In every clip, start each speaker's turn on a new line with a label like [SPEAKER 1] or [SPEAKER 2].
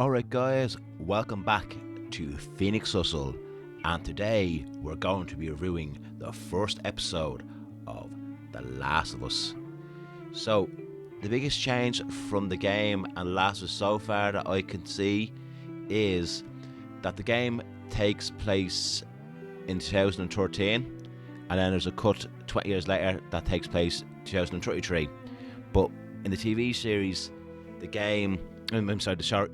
[SPEAKER 1] Alright guys, welcome back to Phoenix Hustle, and today we're going to be reviewing the first episode of The Last of Us. So, the biggest change from the game and Last of Us so far that I can see is that the game takes place in 2013, and then there's a cut 20 years later that takes place 2033. But in the TV series, the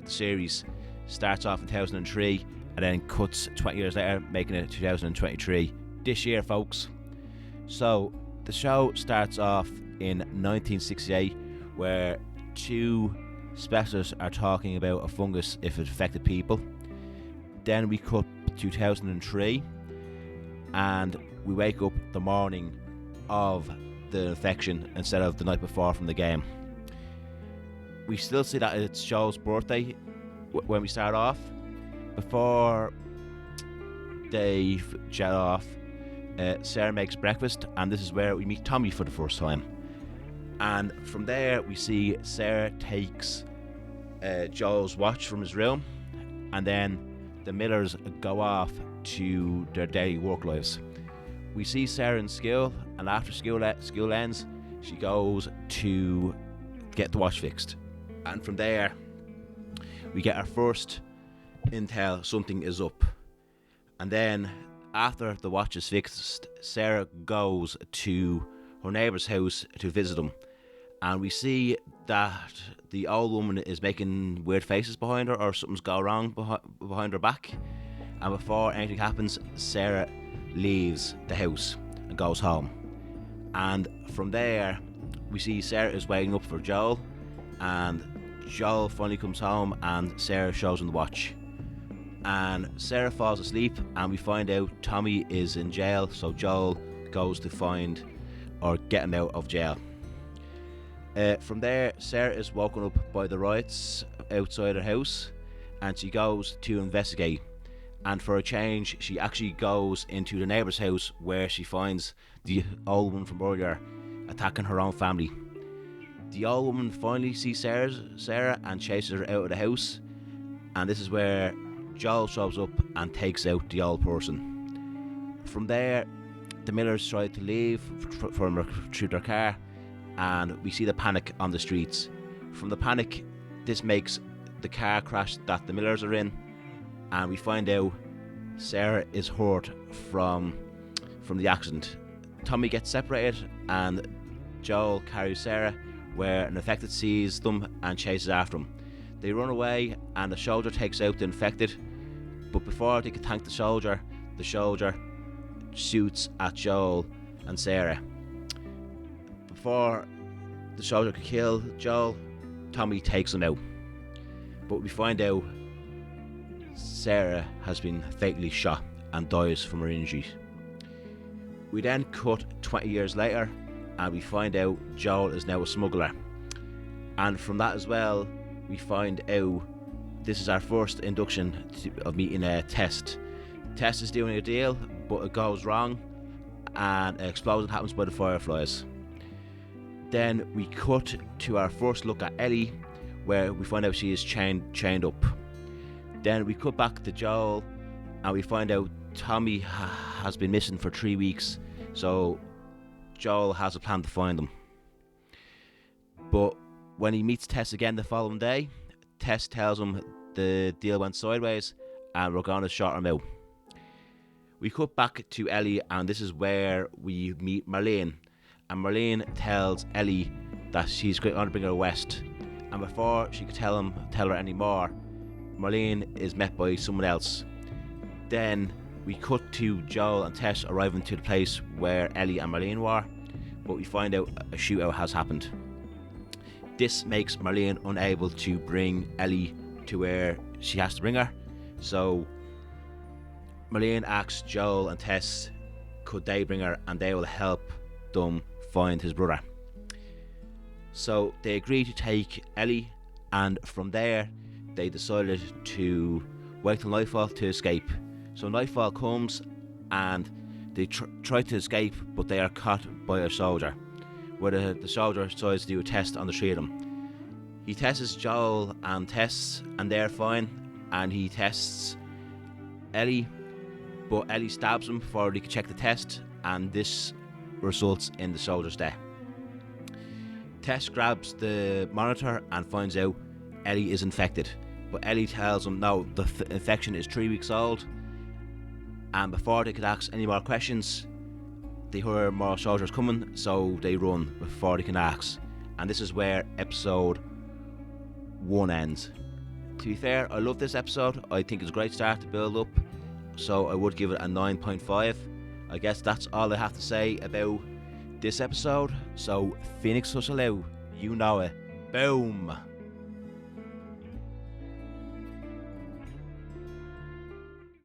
[SPEAKER 1] series starts off in 2003 and then cuts 20 years later, making it 2023 this year, folks. So the show starts off in 1968, where two specialists are talking about a fungus if it affected people. Then we cut 2003 and we wake up the morning of the infection instead of the night before from the game. We still see that it's Joel's birthday when we start off. Before they jet off, Sarah makes breakfast, and this is where we meet Tommy for the first time. And from there we see Sarah takes Joel's watch from his room, and then the Millers go off to their daily work lives. We see Sarah in school, and after school ends, she goes to get the watch fixed. And from there, we get our first intel something is up. And then, after the watch is fixed, Sarah goes to her neighbour's house to visit them. And we see that the old woman is making weird faces behind her, or something's gone wrong behind her back. And before anything happens, Sarah leaves the house and goes home. And from there, we see Sarah is waiting up for Joel, and Joel finally comes home and Sarah shows him the watch. And Sarah falls asleep, and we find out Tommy is in jail, so Joel goes to find or get him out of jail. From there, Sarah is woken up by the riots outside her house, and she goes to investigate. And for a change, she actually goes into the neighbour's house, where she finds the old woman from earlier attacking her own family. The old woman finally sees Sarah and chases her out of the house, and this is where Joel shows up and takes out the old person. From there, the Millers try to leave through their car, and we see the panic on the streets. From the panic, this makes the car crash that the Millers are in, and we find out Sarah is hurt from the accident. Tommy gets separated, and Joel carries Sarah, where an infected sees them and chases after them. They run away, and the soldier takes out the infected, but before they can thank the soldier shoots at Joel and Sarah. Before the soldier can kill Joel, Tommy takes him out. But we find out Sarah has been fatally shot and dies from her injuries. We then cut 20 years later, and we find out Joel is now a smuggler. And from that as well, we find out this is our first induction of meeting Tess. Tess is doing a deal, but it goes wrong, and an explosion happens by the fireflies. Then we cut to our first look at Ellie, where we find out she is chained up. Then we cut back to Joel, and we find out Tommy has been missing for 3 weeks, so Joel has a plan to find him. But when he meets Tess again the following day, Tess tells him the deal went sideways and we're going to short him out. We cut back to Ellie, and this is where we meet Marlene. And Marlene tells Ellie that she's going to bring her west. And before she could tell her any more, Marlene is met by someone else. Then we cut to Joel and Tess arriving to the place where Ellie and Marlene were, but we find out a shootout has happened. This makes Marlene unable to bring Ellie to where she has to bring her, so Marlene asks Joel and Tess could they bring her, and they will help them find his brother. So they agree to take Ellie, and from there they decided to wait till nightfall to escape. So nightfall comes, and they try to escape, but they are caught by a soldier, where the soldier decides to do a test on the three of them. He tests Joel and Tess, and they're fine. And he tests Ellie, but Ellie stabs him before he can check the test, and this results in the soldier's death. Tess grabs the monitor and finds out Ellie is infected, but Ellie tells him no, the infection is 3 weeks old, and before they could ask any more questions, they hear more soldiers coming, so they run before they can ask. And this is where episode 1 ends. To be fair, I love this episode. I think it's a great start to build up, so I would give it a 9.5. I guess that's all I have to say about this episode. So Phoenix Hustle out, you know it. Boom.